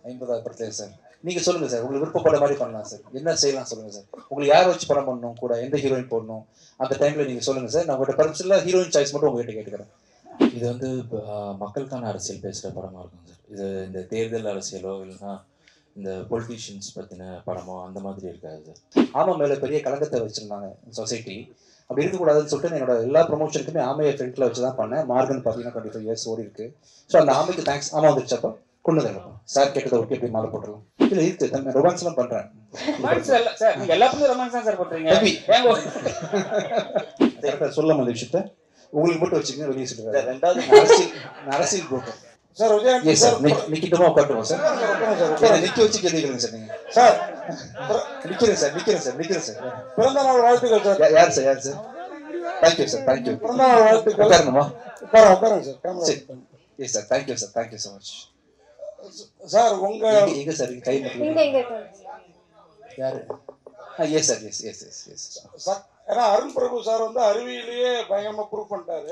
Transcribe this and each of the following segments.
50வது படத்துல சார் நீங்க சொல்லுங்க சார். உங்களுக்கு விருப்பப்பட்ட மாதிரி பண்ணலாம் சார். என்ன செய்யலாம் சொல்லுங்க சார். உங்களுக்கு யார் வச்சு படம் பண்ணணும், கூட எந்த ஹீரோயின் போடணும், அந்த டைம்ல நீங்க சொல்லுங்க சார். நான் உங்கள்கிட்ட பர்மிஷன்ல ஹீரோயின் சாய்ஸ் மட்டும் உங்ககிட்ட கேட்டுக்கிறேன். இது வந்து மக்களுக்கான அரசியல் பேசுகிற படமாக இருக்கும் சார். இது இந்த தேர்தல் அரசியலோ இல்லைன்னா இந்த பொலிட்டீஷியன்ஸ் பற்றின படமோ அந்த மாதிரி இருக்காது சார். ஆமா மேலே பெரிய கலங்கத்தை வச்சுருந்தாங்க சொசைட்டி. அப்படி இருக்கக்கூடாதுன்னு சொல்லிட்டு என்னோட எல்லா ப்ரொமோஷனுக்குமே ஆமையை ஃப்ரெண்டில் வச்சு தான் பண்ணேன். மார்கன் பார்த்தீங்கன்னா 25 இயர்ஸ் ஓடி இருக்கு. ஸோ அந்த ஆமைக்கு தேங்க்ஸ். ஆமா வந்துருச்சப்போ கொண்டு தரப்பா சார் கேட்டதை ஒட்டி எப்படி மாலை போட்டுருலாம். இல்லை இருக்கு ரொமான்ஸ்லாம் பண்ணுறேன். கரெக்டாக சொல்லலாம் அந்த விஷயத்த உங்களுக்கு மட்டும் வச்சுக்கங்க. வெளியே சொல்லுங்க. ரெண்டாவது அரசியல் புரோக்கர் சார். விஜய் சார் நிக்கிட்டமா உட்காந்துருவோம் சார். நிக்க வச்சு கேள்விக்கிறேங்க சார். நீங்க சார் நிக்கிறேன் சார். பிறந்த நாள் வாழ்த்துக்கள் சார். யார் சார் தேங்க்யூ சார். தேங்க்யூ. பிறந்த நாள் வாழ்த்துக்கள். உட்காரணுமா? உட்காருங்க சார். சரி yes sir. Thank you sir. Thank you so much sir. உங்க எங்க சார் கை மட்டும் யாரு? Yes sir. Yes sir. ஏன்னா அருண் பிரபு சார் வந்து அறிவியலையே பயங்கரமா ப்ரூவ் பண்ணிட்டாரு.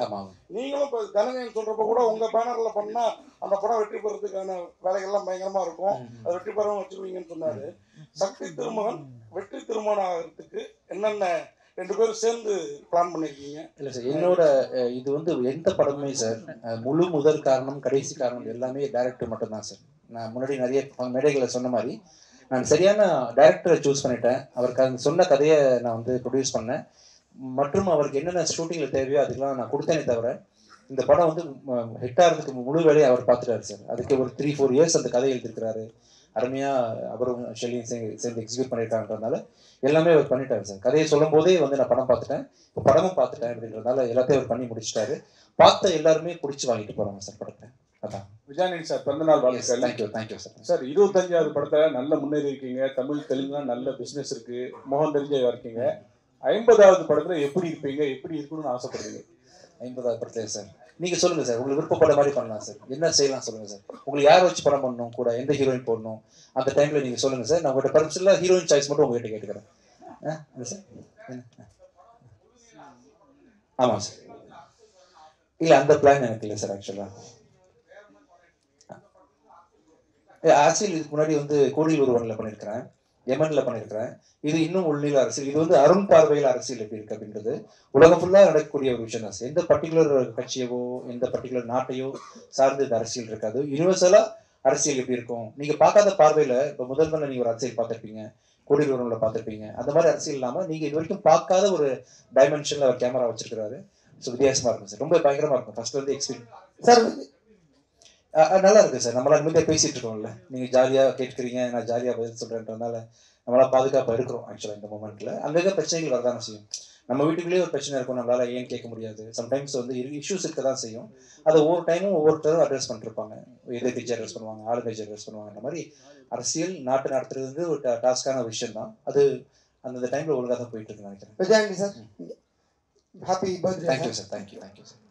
நீங்களும் இப்போ தனஞ்சயன் சொல்றப்ப கூட உங்க பேனர்ல பண்ணா அந்த படம் வெற்றி பெறதுக்கான வேலைகள்லாம் பயங்கரமா இருக்கும். அது வெற்றி பெறவும் வச்சிருவீங்கன்னு சொன்னாரு. சக்தி திருமகன் வெற்றி திருமணம் ஆகிறதுக்கு என்னென்ன 2 பேரும் சேர்ந்து பிளான் பண்ணிருக்கீங்க? இல்லை சார், என்னோட இது வந்து எந்த படமே சார் முழு முதல் காரணம் கடைசி காரணம் எல்லாமே டைரக்டர் மட்டும்தான் சார். நான் முன்னாடி நிறைய மேடைகளை சொன்ன மாதிரி நான் சரியான டைரக்டரை சூஸ் பண்ணிட்டேன். அவருக்கு சொன்ன கதையை நான் வந்து ப்ரொடியூஸ் பண்ணேன். மற்றும் அவருக்கு என்னென்ன ஷூட்டிங்கில் தேவையோ அதுக்கெல்லாம் நான் கொடுத்தேனே தவிர இந்த படம் வந்து ஹிட் ஆகிறதுக்கு முழு வேலையை அவர் பார்த்துட்டாரு சார். அதுக்கு ஒரு 3-4 இயர்ஸ் அந்த கதை எழுதியிருக்கிறாரு. அருமையாக அவரும் ஷெல்லியும் சேர்ந்து எக்ஸிக்யூட் பண்ணியிருக்காங்கன்றதுனால எல்லாமே அவர் பண்ணிட்டாரு சார். கதையை சொல்லும் போதே வந்து நான் படம் பார்த்துட்டேன், இப்போ படமும் பார்த்துட்டேன் அப்படின்றதுனால எல்லாத்தையும் அவர் பண்ணி முடிச்சிட்டாரு. பார்த்த எல்லாருமே பிடிச்சி வாங்கிட்டு போகிறாங்க சார் படத்தை. அதான் விஜயானந்த் சார் பிறந்தநாள் வாழ்த்துக்கள். Thank you sir. சார் 25வது படத்தில் நல்ல முன்னேறி இருக்கீங்க. தமிழ் தெலுங்குலாம் நல்ல பிஸ்னஸ் இருக்கு, முகம் தெரிஞ்சவா இருக்கீங்க. 50வது படத்தில் எப்படி இருப்பீங்க, எப்படி இருக்கணும்னு ஆசைப்படுறீங்க? 50வது படத்துல சார் நீங்க சொல்லுங்க சார். உங்களுக்கு விருப்பப்பட்ட மாதிரி பண்ணலாம் சார். என்ன செய்யலாம் சொல்லுங்க சார். உங்களுக்கு யார் வச்சு படம் பண்ணணும், கூட எந்த ஹீரோயின் போடணும், அந்த டைம்ல நீங்க சொல்லுங்க சார். நான் உங்கள்கிட்ட பர்மிஷன்ல ஹீரோயின் சாய்ஸ் மட்டும் உங்ககிட்ட கேட்டுக்கிறேன். சார் ஆமா சார். இல்லை அந்த பிளான் எனக்கு இல்லை சார். ஆக்சுவலா அரசியல் இதுக்கு முன்னாடி வந்து கோடியில் ஒருவனில் பண்ணியிருக்கிறேன், யமன்ல பண்ணியிருக்கிறேன். இது இன்னும் உள்நிலை அரசியல். இது வந்து அருண் பார்வையில் அரசியல் எப்படி இருக்கு அப்படின்றது உலகம் ஃபுல்லாக நடக்கக்கூடிய ஒரு விஷயம் தான் சார். எந்த பர்டிகுலர் கட்சியவோ எந்த பர்டிகுலர் நாட்டையோ சார்ந்து இந்த அரசியல் இருக்காது. யூனிவர்சலா அரசியல் எப்படி இருக்கும் நீங்க பார்க்காத பார்வையில இப்போ முதல்ல நீங்க ஒரு அரசியல் பார்த்துருப்பீங்க, கோடியில் ஒருவனில் பார்த்துருப்பீங்க. அந்த மாதிரி அரசியல் இல்லாமல் நீங்க இது வரைக்கும் பார்க்காத ஒரு டைமென்ஷன்ல அவர் கேமரா வச்சிருக்கிறாரு. ஸோ வித்தியாசமா இருக்கும் சார். ரொம்ப பயங்கரமா இருக்கும். ஃபர்ஸ்ட்ல இருந்து எக்ஸ்பீரியன்ஸ் சார் நல்லா இருக்கு சார். நம்மளால நிம்மதியாக பேசிட்டு இருக்கோம்ல, நீங்க ஜாலியா கேட்குறீங்க, நான் ஜாலியா பதில் சொல்றேன்றதுனால நம்மளால பாதுகாப்பாக இருக்கிறோம். ஆக்சுவலாக இந்த மூமெண்ட்ல அங்கங்கே பிரச்சனைகள் வரதானே செய்யும். நம்ம வீட்டுக்குள்ளேயே ஒரு பிரச்சனை இருக்கும், நம்மளால ஏன் கேட்க முடியாது. சம்டைம்ஸ் வந்து இஷ்யூஸ் இருக்க தான் செய்யும். அதை ஒவ்வொரு டைமும் ஒவ்வொருத்தரும் அட்ரஸ் பண்ணிருப்பாங்க. எதிர்கட்சி அட்ரஸ் பண்ணுவாங்க, ஆளுங்கட்சி அட்ரஸ் பண்ணுவாங்க. இந்த மாதிரி அரசியல் நாட்டு நடத்துறது வந்து ஒரு டாஸ்கான விஷயம் தான். அது அந்த டைம்ல ஒழுங்காக தான் போயிட்டு இருக்கு நினைக்கிறேன். Vijayandi sir happy birthday. Thank you sir. Thank you sir.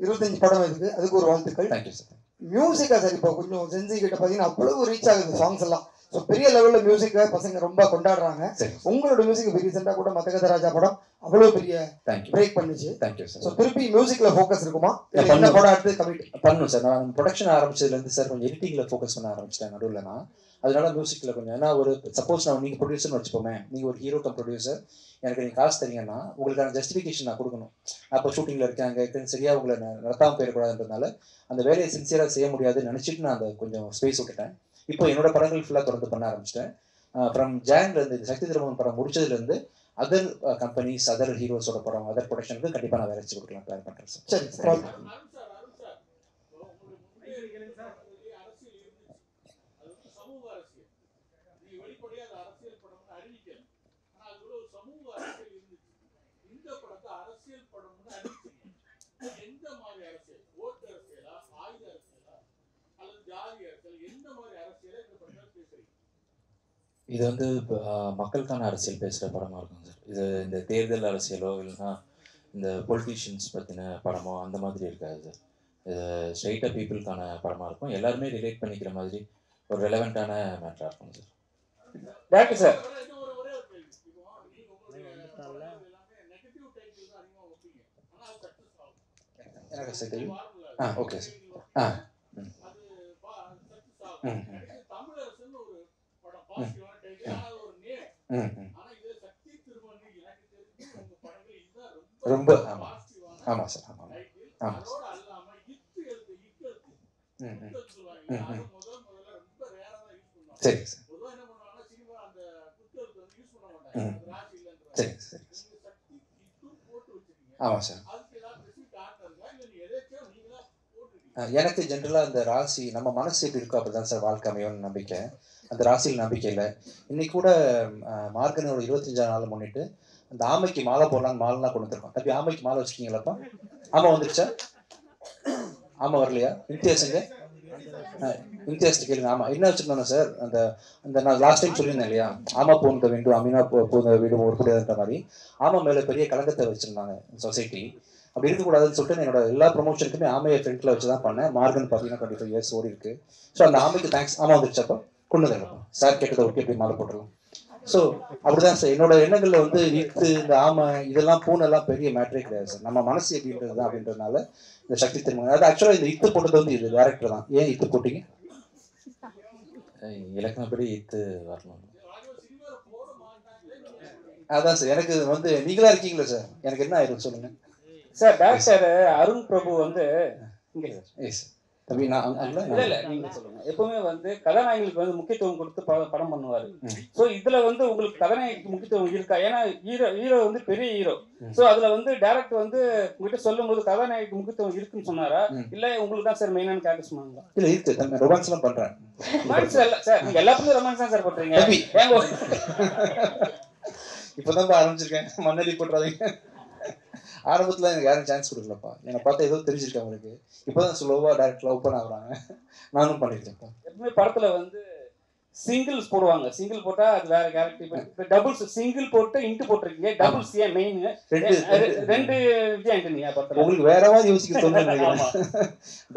25 படம் இருக்கு, அதுக்கு ஒரு வாழ்த்துக்கள். Thank you sir. மியூசிக்கா சார் இப்போ கொஞ்சம் சென்சி கிட்ட பார்த்தீங்கன்னா அவ்வளவு ரீச் ஆகுது சாங்ஸ் எல்லாம். ஸோ பெரிய லெவலில் மியூசிக்கை பசங்க ரொம்ப கொண்டாடுறாங்க. உங்களோட மியூசிக் இப்போ ரீசெண்டாக கூட மதகத ராஜா படம் அவ்வளோ பெரிய பிரேக் பண்ணுச்சு. Thank you sir. ஸோ திருப்பி மியூசிக்ல ஃபோக்கஸ் இருக்குமா? என்ன படம் அடுத்து கமிட் பண்ணணும் சார். நான் ப்ரொடக்ஷன் ஆரம்பிச்சதுலேருந்து சார் கொஞ்சம் எடிட்டிங்கில் ஃபோக்கஸ் பண்ண ஆரம்பிச்சிட்டேன் நடுவில். நான் அதனால மியூசிக்கில் கொஞ்சம் ஏன்னா ஒரு சப்போஸ் நான் நீங்கள் ப்ரொடியூசர்னு வச்சுப்போமே, நீங்கள் ஒரு ஹீரோ கம் ப்ரொடியூசர், எனக்கு நீங்கள் காசு தரீங்கன்னா உங்களுக்கான ஜஸ்டிஃபிகேஷன் நான் கொடுக்கணும். அப்போ ஷூட்டிங்கில் இருக்கேன், அங்கே இருக்குன்னு சரியாக உங்களை நடத்தாமல் போயிடக்கூடாதுன்றதுனால அந்த வேலையை சின்சியராக செய்ய முடியாதுன்னு நினச்சிட்டு நான் அதை கொஞ்சம் ஸ்பேஸ் விட்டுட்டேன். இப்போ என்னோட படங்கள் ஃபுல்லாக தொடர்ந்து பண்ண ஆரம்பிச்சிட்டேன். ஃப்ரம் ஜான்லேருந்து இந்த சக்தி திருமணம் படம் முடிச்சதுலேருந்து அதர் கம்பெனிஸ், அதர் ஹீரோஸோட படம், அதர் ப்ரொடக்ஷனுக்கு கண்டிப்பாக நான் வேலை வச்சு கொடுக்கலாம் பிளான் பண்ணுறேன் சார். சரி சார். இது வந்து மக்களுக்கான அரசியல் பேசுகிற படமாக இருக்கும் சார். இது இந்த தேர்தல் அரசியலோ இல்லைன்னா இந்த பொலிட்டீஷியன்ஸ் பற்றின படமோ அந்த மாதிரி இருக்காது சார். இது ஸ்ட்ரெயிட்டாக பீப்புளுக்கான படமாக இருக்கும். எல்லாருமே ரிலேட் பண்ணிக்கிற மாதிரி ஒரு ரெலவெண்ட்டான மேட்டராக இருக்கும் சார். Thank you sir. எனக்கு சார் தெரியும். Okay sir. சரிங்க சார். சரிங்க சரி. ஆமாம் சார். எனக்கு ஜென்ரலாக அந்த ராசி நம்ம மனசு எப்படி இருக்கோ அப்படி தான் சார் வாழ்க்கை அமையும்னு நம்பிக்கை. அந்த ராசியில் நம்பிக்கை இல்லை. இன்னைக்கு கூட மார்கனோட 25ஆம் நாள் முன்னிட்டு அந்த ஆமைக்கு மாலை போடலான்னு மாலைலாம் கொண்டு வந்துருக்கோம். தம்பி ஆமைக்கு மாலை வச்சுக்கிங்களாப்பா? ஆமா வந்துருச்சா? ஆமா வரலையா? இம்தியாஸுங்க இம்தியாஸ்ட்டு கேளுங்க. ஆமா என்ன வச்சுருந்தோம் சார், அந்த அந்த நான் லாஸ்ட் டைம் சொல்லியிருந்தேன் இல்லையா, ஆமா பூந்த வேண்டும் அமீனா பூந்த வீடு ஒரு கூடியதுன்ற மாதிரி ஆமா மேலே பெரிய கலங்கத்தை வச்சுருந்தாங்க சொசைட்டி. அப்படி இருக்கக்கூடாதுன்னு சொல்லிட்டு என்னோட எல்லா ப்ரொமோஷனுக்குமே ஆமையை ஃப்ரெண்ட்ல வச்சு தான் பண்ணேன். மார்கன் பார்த்தீங்கன்னா 25 இயர்ஸ் ஓடி இருக்கு. ஸோ அந்த ஆமைக்கு தேங்க்ஸ். ஆமா வந்துருச்சப்போ கொண்டு வரப்பா சார் கேட்டதை ஒட்டி எப்படி மாலை போட்டுருலாம். ஸோ அப்படிதான் சார் என்னோட எண்ணங்களில் வந்து இத்து இந்த ஆமை இதெல்லாம் பூனெல்லாம் பெரிய மேட்ரே கிடையாது சார். நம்ம மனசு எப்படின்றது தான் அப்படின்றதுனால இந்த சக்தி திருமணம். அது ஆக்சுவலாக இந்த இத்து போட்டது வந்து இது டேரக்டர் தான். ஏன் இத்து போட்டீங்க? இலக்கணப்படி இத்து வரணும். அதான் சார் எனக்கு வந்து நீங்களா இருக்கீங்களா சார், எனக்கு என்ன ஆயிரும் சொல்லுங்க சார். டாக்டர் அருண் பிரபு வந்து இங்கே தம்பி நான் இல்ல நீங்க சொல்லுங்க. எப்பவுமே வந்து கதாநாயகங்களுக்கு வந்து முக்கியத்துவம் கொடுத்து படம் பண்ணுவாரு. சோ இதுல வந்து உங்களுக்கு கதாநாயகிக்கு முக்கியத்துவம் இருக்கா? ஏன்னா ஹீரோ வந்து பெரிய ஹீரோ. சோ அதுல வந்து டைரக்டர் வந்து உங்ககிட்ட சொல்லும் போது கதாநாயகிக்கு முக்கியத்துவம் இருக்குன்னு சொன்னாரா இல்ல உங்களுக்கு தான் சார் மெயினான கேரக்டர் சொன்னாங்களா? இல்ல இருக்கு, ரொமான்ஸ் எல்லாம் பண்றேன். ரொமான்ஸ் இல்ல சார், நீங்க எல்லாத்துலயும் ரொமான்ஸ் தான் சார் பண்றீங்க. இப்பதான் ஆரம்பிச்சிருக்கேன், மண்ணடி போட்டுறாதீங்க. ஆரம்பத்தில் எனக்கு யாரும் சான்ஸ் கொடுக்கலப்பா. என்னை பார்த்தா ஏதோ தெரிஞ்சிருக்கேன் அவங்களுக்கு. இப்போதான் ஸ்லோவாக டேரக்ட் ஓப்பன் ஆகுறாங்க. நானும் பண்ணியிருக்கேன்ப்பா. எப்பவுமே படத்துல வந்து சிங்கிள்ஸ் போடுவாங்க. சிங்கிள் போட்டா அது வேற கேரக்டர். டபுள்ஸ் சிங்கிள் போட்டு இன்ட்டு போட்டிருக்கீங்க. டபுள்ஸ் ஏன் மெயின்? ரெண்டு விஜய் ஆண்டனி படத்துல உங்களுக்கு வேற மாதிரி யோசிக்க தோணுது.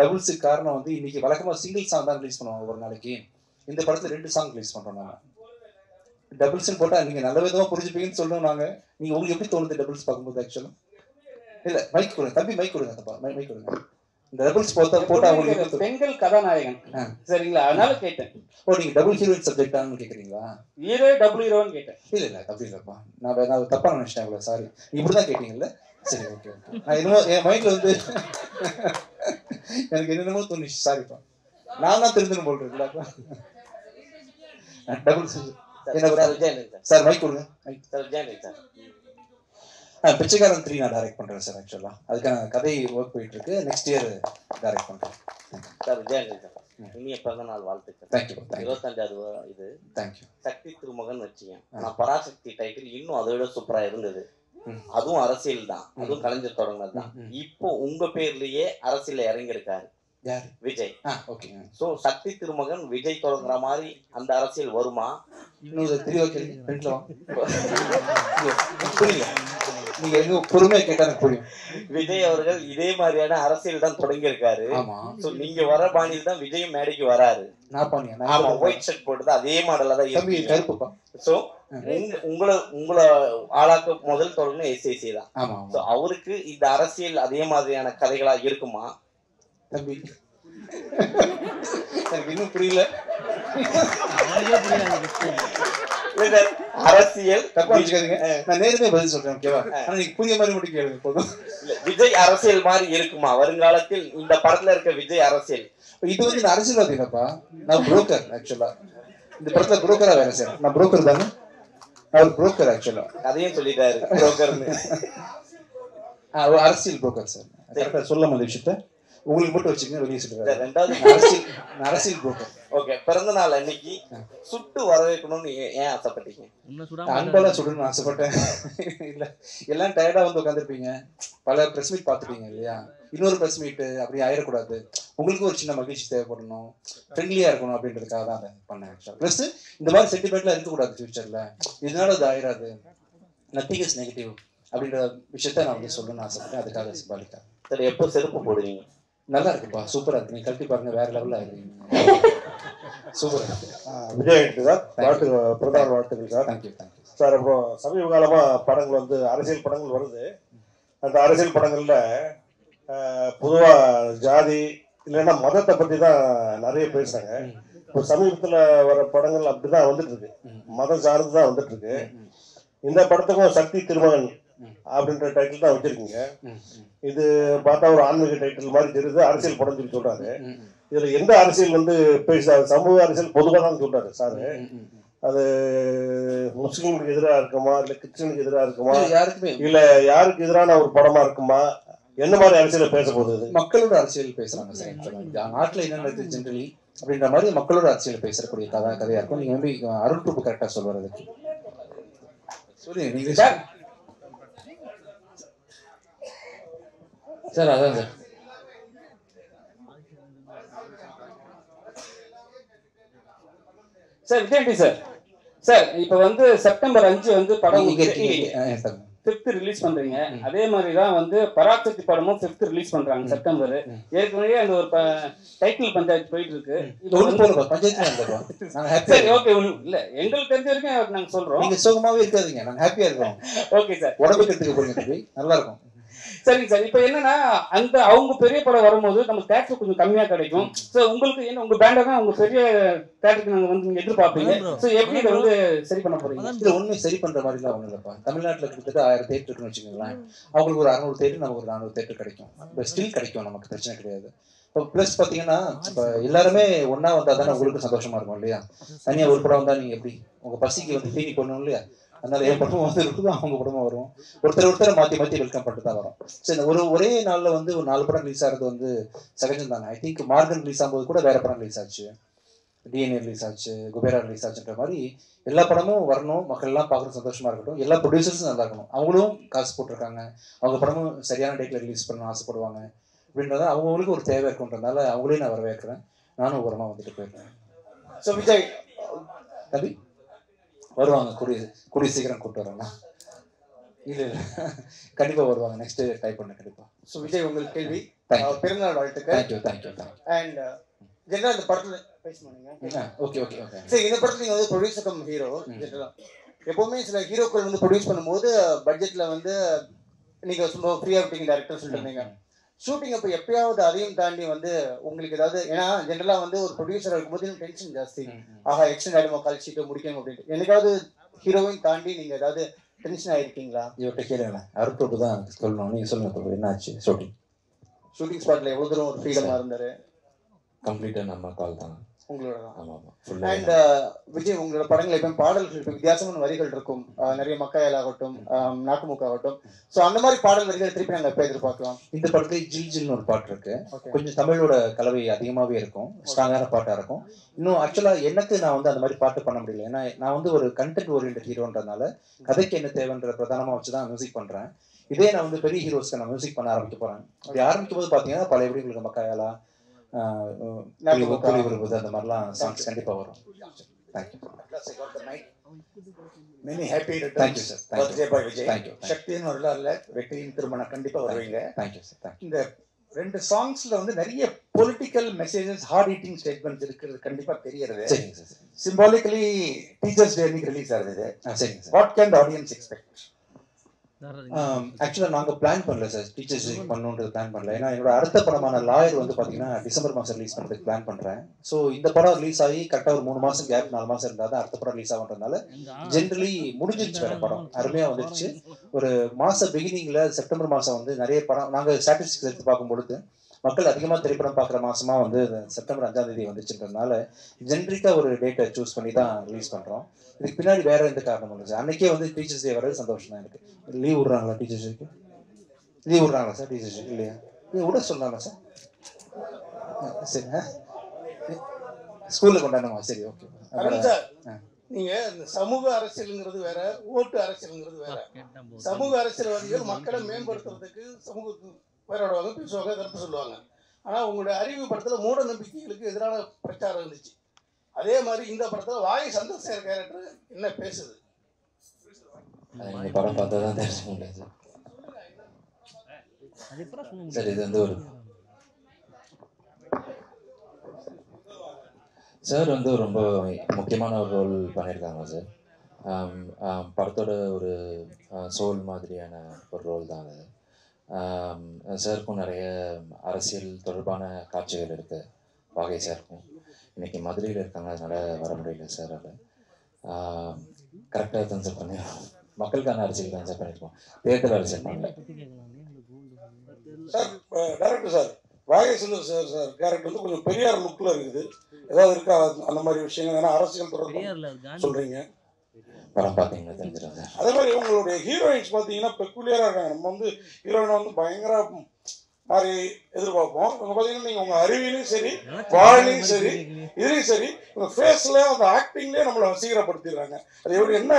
டபுள்ஸுக்கு காரணம் வந்து இன்னைக்கு வழக்கமாக சிங்கிள் சாங் தான் ரிலீஸ் பண்ணுவாங்க ஒரு நாளைக்கு. இந்த படத்தில் 2 சாங் ரிலீஸ் பண்ணுறோம் நாங்கள். டபுள்ஸ்ன்னு போட்டால் நீங்கள் நல்ல விதமாக புரிஞ்சுப்பீங்கன்னு சொல்லணும். நாங்கள் நீங்கள் உங்களுக்கு எப்படி தோணுது டபுள்ஸ் பார்க்கும்போது? ஆக்சுவலாக இல்ல மைக் கொடுங்க தம்பி, மைக் கொடுங்க தப்பா மைக் கொடுங்க. இந்த டபுள்ஸ் போட்டா உங்களுக்கு பெண்கள் கதாநாயகன் சரிங்களா, அதனால கேட்டேன். ஓ நீங்க டபுள் ஹீரோயின் சப்ஜெக்டானு கேக்குறீங்களா? ஹீரோ டபுள் ஹீரோன்னு கேட்டேன். இல்ல அப்படி இல்லப்பா, நான் தப்பா நினைச்சிட்டேன் இவ்வளவு. சாரி, இப்படிதான் கேட்டீங்கல்ல. சரி ஓகே. நான் என்னமோ என் மைண்ட்ல வந்து எனக்கு என்னென்னமோ தோணுச்சு. சாரிப்பா, நான் தான் தெரிஞ்சுன்னு போல் இருக்குல்லப்பா. டபுள்ஸ் என்ன சார்? மைக் கொடுங்க. பிச்சைக்காரன் 3 நான் டைரக்ட் பண்றேன் சார். ஆக்சுவலா அதுக்கான கதை ஒர்க் போயிட்டு இருக்கு. நெக்ஸ்ட் இயர் டைரக்ட் பண்றேன் சார். விஜயன் சார், இனிய பிறந்த நாள் வாழ்த்துக்கள். தேங்க்யூ. 25வது இது தேங்க்யூ. சக்தி திருமகன் வச்சீங்க. நான் பராசக்தி டைட்டில் இன்னும் அதை விட சூப்பரா இருந்தது. அதுவும் அரசியல் தான், அதுவும் கலைஞர் தொடங்கினது தான். இப்போ உங்க பேர்லயே அரசியல் இறங்கியிருக்காரு விஜய். ஓகே. சோ சக்தி திருமகன் விஜய் தொடங்குற மாதிரி அந்த அரசியல் வருமா? இன்னொரு புரியல, நீங்க எங்க பொறுமையா கேட்டா எனக்கு புரியும். விஜய் அவர்கள் இதே மாதிரியான அரசியல் தான் தொடங்கி இருக்காரு. சோ நீங்க வர பாணியில் தான் விஜய் மேடைக்கு வராரு. ஆமா, ஒயிட் ஷர்ட் போட்டு அதே மாடல்ல தான் இருக்கு. சோ உங்களை ஆளாக்க முதல் தொடர்ந்து எஸ்ஏசி தான். சோ அவருக்கு இந்த அரசியல் அதே மாதிரியான கதைகளா இருக்குமா? தம்பி எனக்கு இன்னும் புரியல. அரசியல் தப்பா வச்சுக்காதீங்க, நான் நேரமே பதில் சொல்றேன். ஓகேவா? ஆனா நீங்க புரிய மாதிரி மட்டும் கேளுங்க போதும். விஜய் அரசியல் மாதிரி இருக்குமா வருங்காலத்தில்? இந்த படத்துல இருக்க விஜய் அரசியல் இது வந்து இந்த அரசியல்வாதி இல்லப்பா, நான் புரோக்கர். ஆக்சுவலா இந்த படத்துல புரோக்கரா வேலை செய்யறேன். நான் புரோக்கர் தானே, அவர் புரோக்கர். ஆக்சுவலா அதையும் சொல்லிட்டாரு புரோக்கர்னு. அரசியல் புரோக்கர் சார். கரெக்டா சொல்லாம அந்த விஷயத்த உங்களுக்கு மட்டும் வச்சுக்கோங்க, வெளியே சொல்லுவாரு. ரெண்டாவது அரசியல் புரோக்கர். ஓகே, பிறந்த நாள் அன்னைக்கு சுட்டு வரவேற்கணும்னு ஏன் ஆசைப்பட்டீங்க? அன்பெல்லாம் சுடணும்னு ஆசைப்பட்டேன். இல்ல எல்லாம் டயர்டா வந்து உட்காந்துருப்பீங்க, பல பிரஸ் மீட் பார்த்துப்பீங்க இல்லையா? இன்னொரு பிரஸ் மீட் அப்படி ஆயிடக்கூடாது, உங்களுக்கு ஒரு சின்ன மகிழ்ச்சி தேவைப்படணும், ஃப்ரெண்ட்லியா இருக்கணும் அப்படின்றதுக்காக தான் அதை பண்ணேன். ஆக்சுவலா ப்ளஸ் இந்த மாதிரி சென்டிமெண்ட்லாம் இருக்கக்கூடாது ஃபியூச்சர்ல, இதனால அது ஆயிடாது, நத்திங் இஸ் நெகட்டிவ் அப்படின்ற விஷயத்த நான் வந்து சொல்லணும்னு ஆசைப்பட்டேன். அதுக்காக சிம்பாலிக்கா. சரி, எப்போ செருப்பு போடுவீங்க? நல்லா இருக்குப்பா, சூப்பரா இருக்கு, நீங்க கழட்டி பாருங்க, வேற லெவல்ல ஆயிருக்கீங்க. சூப்பரா இருக்கு. விஜய் சார், பிரதான வாழ்த்துக்கள் சார். Thank you sir. அப்புறம் சமீப காலமா படங்கள் வந்து அரசியல் படங்கள் வருது. அந்த அரசியல் படங்கள்ல பொதுவா ஜாதி இல்லைன்னா மதத்தை பத்தி தான் நிறைய பேசுறாங்க. இப்போ சமீபத்துல வர படங்கள் அப்படிதான் வந்துட்டு இருக்கு, மதம் சார்ந்து தான் வந்துட்டு இருக்கு. இந்த படத்துக்கும் சக்தி திருமகன் அப்படின்ற டைட்டில் தான் வச்சிருக்கீங்க. இது பார்த்தா ஒரு ஆன்மீக டைட்டில் மாதிரி தெரியுது, அரசியல் படம் சொல்லி சொல்றாரு. இதுல எந்த அரசியல் வந்து பேசுறாரு, சமூக அரசியல் பொதுவாக தான் சொல்றாரு சார். அது முஸ்லீமுக்கு எதிராக இருக்குமா, இல்ல கிறிஸ்டினுக்கு எதிராக இருக்குமா, யாருக்குமே இல்ல யாருக்கு எதிரான ஒரு படமா இருக்குமா, என்ன மாதிரி அரசியல பேச போகுது? மக்களோட அரசியல் பேசுறாங்க சார். நாட்டுல என்ன நடக்குது ஜென்ரலி அப்படின்ற மாதிரி மக்களோட அரசியல் பேசக்கூடிய கதையா இருக்கும். நீங்க வந்து அருள் பிரபு கரெக்டா சொல்றது சொல்லி நீங்க சார். அதான் sir. Sir Vijay sir. Sir இப்போ வந்து செப்டம்பர் 5 வந்து படம் 5th ரிலீஸ் பண்றீங்க. அதே மாதிரி தான் வந்து பராசக்தி படமும் 5th ரிலீஸ் பண்றாங்க செப்டம்பர். ஏற்கனவே அந்த ஒரு டைட்டில் பஞ்சாயத்து போயிட்டு இருக்கு. சரி ஓகே. இல்ல எங்களுக்கு தெரிஞ்ச வரைக்கும் நாங்க சொல்றோம். நீங்க சுகமாவே இருக்காதீங்க, நாங்க ஹாப்பியா இருக்கோம். Okay sir. உடம்பு கெட்டுக்க போறீங்க, நல்லா இருக்கும். சரிங்க சார். இப்போ என்னன்னா அந்த அவங்க பெரிய படம் வரும்போது நம்ம தேட்டர் கொஞ்சம் கம்மியா கிடைக்கும். ஸோ உங்களுக்கு என்ன உங்க பேண்டை தான் உங்க பெரிய தேட்டருக்கு நாங்கள் வந்து நீங்க எதிர்பார்ப்பீங்க. ஸோ எப்படி இதை வந்து சரி பண்ண போறீங்க? இது ஒண்ணுமே சரி பண்ற மாதிரி தான் ஒண்ணு இல்லப்பா. தமிழ்நாட்டில் கிட்டத்தட்ட 1000 தேட்டர் இருக்குன்னு வச்சுக்கோங்களேன். அவங்களுக்கு ஒரு 600 தேட்டர், நமக்கு ஒரு 400 தேட்டர் கிடைக்கும். இப்போ ஸ்டில் கிடைக்கும், நமக்கு பிரச்சனை கிடையாது. இப்போ ப்ளஸ் பார்த்தீங்கன்னா இப்போ எல்லாருமே ஒன்னா வந்தா தானே உங்களுக்கு சந்தோஷமா இருக்கும் இல்லையா? தனியாக ஒரு படம் வந்தா நீங்க எப்படி உங்க பசிக்கு வந்து தீனி பண்ணணும் இல்லையா? அதனால என் படமும் வந்து இருக்கும், அவங்க படமும் வரும். ஒருத்தரை மாற்றி வெல்கம் பண்ணிட்டு தான் வரும். சரி, ஒரே நாளில் வந்து ஒரு 4 படம் ரிலீஸ் ஆகிறது வந்து சகஜம் தானே. ஐ திங்க் மார்கன் ரிலீஸ் ஆகும்போது கூட வேற படம் ரிலீஸ் ஆச்சு, டிஎன்ஏ ரிலீஸ் ஆச்சு, குபேரா ரிலீஸ் ஆச்சுன்ற மாதிரி எல்லா படமும் வரணும், மக்கள் எல்லாம் பார்க்குறது சந்தோஷமா இருக்கட்டும். எல்லா ப்ரொடியூசர்ஸும் நல்லா இருக்கணும், அவங்களும் காசு போட்டிருக்காங்க, அவங்க படமும் சரியான டேட்டில் ரிலீஸ் பண்ண ஆசைப்படுவாங்க அப்படின்றத அவங்களுக்கு ஒரு தேவை இருக்குன்றதுனால அவங்களையும் நான் வரவேற்கிறேன். நானும் ஓரமாக வந்துட்டு போயிருக்கேன். ஸோ விஜய் தம்பி வருவாங்க, கூடிய சீக்கிரம் கூப்பிட்டு வராங்க. இல்லை கண்டிப்பாக வருவாங்க, நெக்ஸ்ட் டைப் பண்ண கண்டிப்பாக. ஸோ விஜய் உங்களுக்கு கேள்வி, பிறந்தநாள் வாழ்த்துக்கள். தேங்க்யூ. அண்ட் ஜெனரலா இந்த படத்துல பேசணுங்க. ஓகே. சரி, இந்த படத்துல நீங்க வந்து ப்ரொடியூசர் கம் ஹீரோ. ஜெனரலா எப்பவுமே சில ஹீரோக்கள் வந்து ப்ரொடியூஸ் பண்ணும்போது பட்ஜெட்ல வந்து நீங்க ரொம்ப ஃப்ரீயா விட்டீங்க டேரக்டர் சொல்லிட்டு இருந்தீங்க. ஷூட்டிங் அப்போ எப்பயாவது அதையும் தாண்டி வந்து உங்களுக்கு ஏதாவது, ஏன்னா ஜென்ரலா வந்து ஒரு ப்ரொடியூசர் இருக்கும்போது டென்ஷன் ஜாஸ்தி, ஆஹா எக்ஸ்டெண்ட் ஆயிடுமா, கால் ஷீட்டை முடிக்கணும் அப்படின்ட்டு. எனக்காவது ஹீரோவையும் தாண்டி நீங்க ஏதாவது டென்ஷன் ஆயிருக்கீங்களா? இவர்கிட்ட கேளுங்க, அருட்பு தான் சொல்லுங்க. நீங்க சொல்லுங்க, என்ன ஆச்சு? ஷூட்டிங் ஸ்பாட்ல எவ்வளவு தூரம் ஒரு ஃப்ரீடமா இருந்தாரு? கம்ப்ளீட்டா நம்ம கால் தான் உங்களோட தான். ஆமா. அண்ட் விஜய், உங்களோட படங்கள் எப்பவும் பாடல்கள் இருக்கும், வித்தியாசமான வரிகள் இருக்கும், நிறைய மக்காயல் ஆகட்டும், நாக்குமுக்கு ஆகட்டும். ஸோ அந்த மாதிரி பாடல் வரிகள் திருப்பி நாங்கள் எப்போ எதிர்பார்க்கலாம்? இந்த படத்துல ஜில்னு ஒரு பாட்டு இருக்கு, கொஞ்சம் தமிழோட கலவை அதிகமாகவே இருக்கும், ஸ்ட்ராங்கான பாட்டாக இருக்கும். இன்னும் ஆக்சுவலாக எனக்கு நான் வந்து அந்த மாதிரி பாட்டு பண்ண முடியல, ஏன்னா நான் வந்து ஒரு கண்டென்ட் ஓரியன்ட் ஹீரோன்றதுனால கதைக்கு என்ன தேவைன்ற பிரதானமாக வச்சு தான் மியூசிக் பண்ணுறேன். இதே நான் வந்து பெரிய ஹீரோஸ்க்கு நான் மியூசிக் பண்ண ஆரம்பிக்க போகிறேன். அப்படி ஆரம்பிக்கும் போது பார்த்தீங்கன்னா பல எப்படி உங்களுக்கு மக்காயாலா, அந்த மாதிரிலாம் சாங்ஸ் கண்டிப்பா வரும். Many happy returns birthday by Vijay. சக்தியின் வரலாறுல வெற்றியின் திருமணம் கண்டிப்பா வருவீங்க. இந்த 2 சாங்ஸ்ல வந்து நிறைய political messages, heart hitting statements இருக்கிறது கண்டிப்பா தெரியறது. சிம்பாலிக்கலி டீச்சர்ஸ் டே அன்னைக்கு ரிலீஸ் ஆகுது. What can the audience expect? ஆக்சுவலாக நாங்கள் பிளான் பண்ணல சார், டீச்சர்ஸ் பண்ணணுன்றது பிளான் பண்ணல. ஏன்னா என்னோட அடுத்த படமான லாயர் வந்து பார்த்தீங்கன்னா டிசம்பர் மாதம் ரிலீஸ் பண்ணுறதுக்கு பிளான் பண்ணுறேன். ஸோ இந்த படம் ரிலீஸ் ஆகி கரெக்டாக ஒரு 3 மாதம் கேப், 4 மாதம் இருந்தால் தான் அடுத்த படம் ரிலீஸ் ஆகுன்றதுனால ஜென்ரலி முடிஞ்சிருச்சு வேறு படம், அருமையாக வந்துடுச்சு. ஒரு மாதம் பிகினிங்கில் செப்டம்பர் மாதம் வந்து நிறைய படம் நாங்கள் ஸ்டாட்டிஸ்டிக்ஸ் எடுத்து பார்க்கும்பொழுது மக்கள் அதிகமாக திரைப்படம் பார்க்குற மாதமாக வந்து செப்டம்பர் 5ஆம் தேதி வந்துச்சுன்றதுனால ஜென்ரிக்காக ஒரு டேட்டை சூஸ் பண்ணி தான் ரிலீஸ் பண்ணுறோம். இதுக்கு பின்னாடி வேற எந்த காரணமும் இல்லை சார். அன்றைக்கே வந்து டீச்சர்ஸ் டே வர்றது சந்தோஷம் தான் எனக்கு. லீவ் விட்றாங்களா டீச்சர்ஸ் டேக்கு? லீவ் விட்றாங்களா சார் டீச்சர்ஸ் டே? இல்லையா, நீங்கள் விட சொல்லலாமா சார்? சரி, ஸ்கூலில் கொண்டாடணுமா? சரி, ஓகே. நீங்க இந்த சமூக அரசியலுங்கிறது வேற, ஓட்டு அரசியலுங்கிறது வேற. சமூக அரசியல்வாதிகள் மக்களை மேம்படுத்துறதுக்கு சமூகத்துக்கு போராடுவாங்க, பேசுவாங்க, கருத்து சொல்லுவாங்க. ஆனா உங்களுடைய அறிவு படத்துல மூட நம்பிக்கைகளுக்கு எதிரான பிரச்சாரம் இருந்துச்சு. அதே மாதிரி இந்த படத்துல வாய் சந்திரசேகர் கேரக்டர் என்ன பேசுது? படம் பார்த்தா தான் தெரிஞ்சுக்க முடியாது சார். இது வந்து ஒரு சார் வந்து ரொம்ப முக்கியமான ஒரு ரோல் பண்ணியிருக்காங்க சார். படத்தோட ஒரு சோல் மாதிரியான ஒரு ரோல் தான் அது. சாருக்கும் நிறைய அரசியல் தொடர்பான காட்சிகள் இருக்குது வாகை சாருக்கும். இன்னைக்கு மதுரையில் இருக்காங்க, அதனால வர முடியல சார். அது கரெக்டாக தான் சார் பண்ணிடுறோம், மக்களுக்கான அரசியல் தான் சார் பண்ணியிருக்கோம், தேர்தல் அரசியல் பண்ணல sir. Director sir, Vageeswarar sir character வந்து கொஞ்சம் பெரியார் லுக்கில் இருக்குது. ஏதாவது இருக்கா அந்த மாதிரி விஷயங்கள்? ஏன்னா அரசியல் தொடர்பு சொல்கிறீங்க. படம் பார்த்தீங்கன்னா தெரிஞ்சிடும் சார். அதே மாதிரி உங்களுடைய ஹீரோயின்ஸ் பார்த்தீங்கன்னா பெக்குலியராக இருக்காங்க. நம்ம வந்து ஹீரோயினை வந்து பயங்கர மாதிரி எதிர்பார்ப்போம். இவங்க பார்த்தீங்கன்னா நீங்கள் உங்கள் அறிவிலையும் சரி, வாழ்லையும் சரி, இதுலையும் சரி, உங்கள் ஃபேஸில் அந்த ஆக்டிங்லேயே நம்மளை வசீகரப்படுத்திடுறாங்க. அது எப்படி என்ன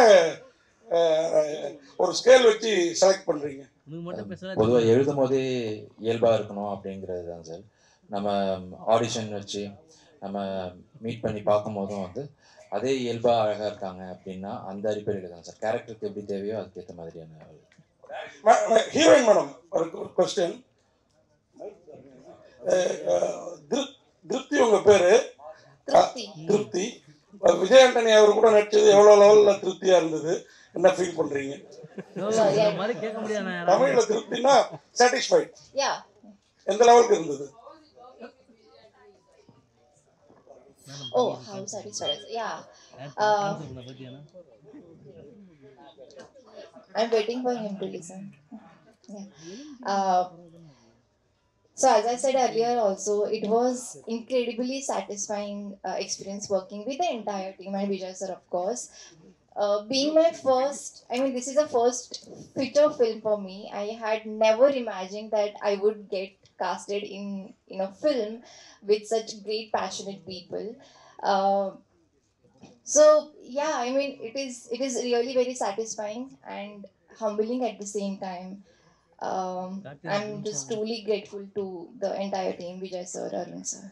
ஒரு ஸ்கேல் வச்சு செலக்ட் பண்ணுறீங்க? பொதுவாக எழுதும் போதே இயல்பாக இருக்கணும் அப்படிங்கிறது தான் சார். நம்ம ஆடிஷன் வச்சு நம்ம மீட் பண்ணி பார்க்கும்போதும் வந்து அதே இயல்பாக அழகாக இருக்காங்க அப்படின்னா அந்த அடிப்படையில் தான் சார். கேரக்டருக்கு எப்படி தேவையோ அதுக்கேற்ற மாதிரியான ஹீரோயின். மேடம் ஒரு கொஸ்டின். திருப்தி உங்க பேரு? திருப்தி. விஜய் ஆண்டனி அவர் கூட நடிச்சது எவ்வளவு லெவல்ல திருப்தியா இருந்தது? என்ன ஃபீல் பண்றீங்க? தமிழ்ல திருப்தினா சாட்டிஸ்ஃபைட் எந்த லெவலுக்கு இருந்தது? Oh, how satisfied. Yeah. I'm waiting for him to listen. Yeah. So as I said earlier also, it was incredibly satisfying experience working with the entire team and Vijay sir, of course. Being my first, I mean, this is the first feature film for me. I had never imagined that I would get casted in a film with such great passionate people. So yeah, I mean, it is really very satisfying and humbling at the same time. I'm just truly grateful to the entire team, Vijay sir, Arun sir.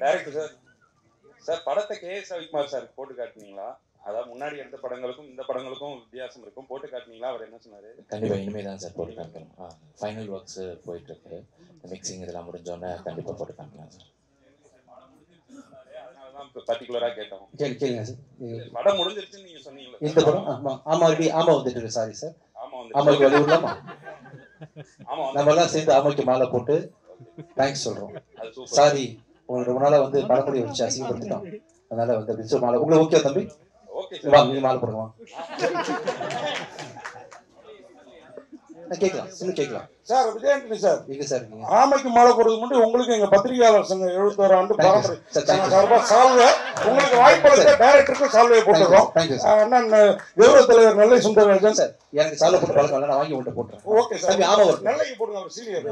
Director sir, படத்தை KS Ravikumar sir போட்டு காட்டுனீங்களா? அதாவது முன்னாடி எடுத்த படங்களுக்கும் இந்த படங்களுக்கும் வித்தியாசம் இருக்கும். போட்டு காட்டுனீங்களா? அவர் என்ன சொன்னாரு? கண்டிப்பாக இனிமேல் தான் சார் போட்டு காமிக்கணும். ஃபைனல் ஒர்க்ஸ் போயிட்டு இருக்கு. மிக்சிங் இதெல்லாம் முடிஞ்சோடனே கண்டிப்பாக போட்டு காமிக்கலாம் சார். பர்டிகுலரா கேட்டோம். கேளுங்க சார். படம் முடிஞ்சிருச்சுன்னு நீங்க சொன்னீங்களா? இந்த படம் ஆமா வந்துட்டு இருக்கு. Sorry sir. ஆமாக்கு வழி விடலாமா? நம்ம எல்லாம் சேர்ந்து ஆமாக்கு மாலை போட்டு தேங்க்ஸ் சொல்றோம். சாரி, உங்களுக்கு ரொம்ப நாளா வந்து படமுடி வச்சு அசிங்கப்படுத்திட்டோம். அதனால வந்து பிடிச்ச மாலை உங்களுக்கு ஓகே தம்பி? வாங்க, நீங்க மாலை போடுங்க. கேட்கலாம், இன்னும் கேட்கலாம் சார். விஜய் ஆண்டனி சார், எங்க சார் இருக்கீங்க? ஆமைக்கு மாலை போடுறது மட்டும் உங்களுக்கு எங்க பத்திரிகையாளர் சங்கம் 71 ஆண்டு பாரம்பரிய சார்பா சால்வை உங்களுக்கு வாய்ப்பளித்த டைரக்டருக்கும் சால்வையை போட்டுறோம். அண்ணன் கௌரவ தலைவர் நெல்லை சுந்தரராஜன் சார், எனக்கு சால்வை போட்டு பழக்கம் இல்லை, நான் வாங்கி உங்கள்கிட்ட போட்டுறேன். Okay sir. ஆமா, நெல்லைக்கு போடுங்க. அவர் சீனியர்.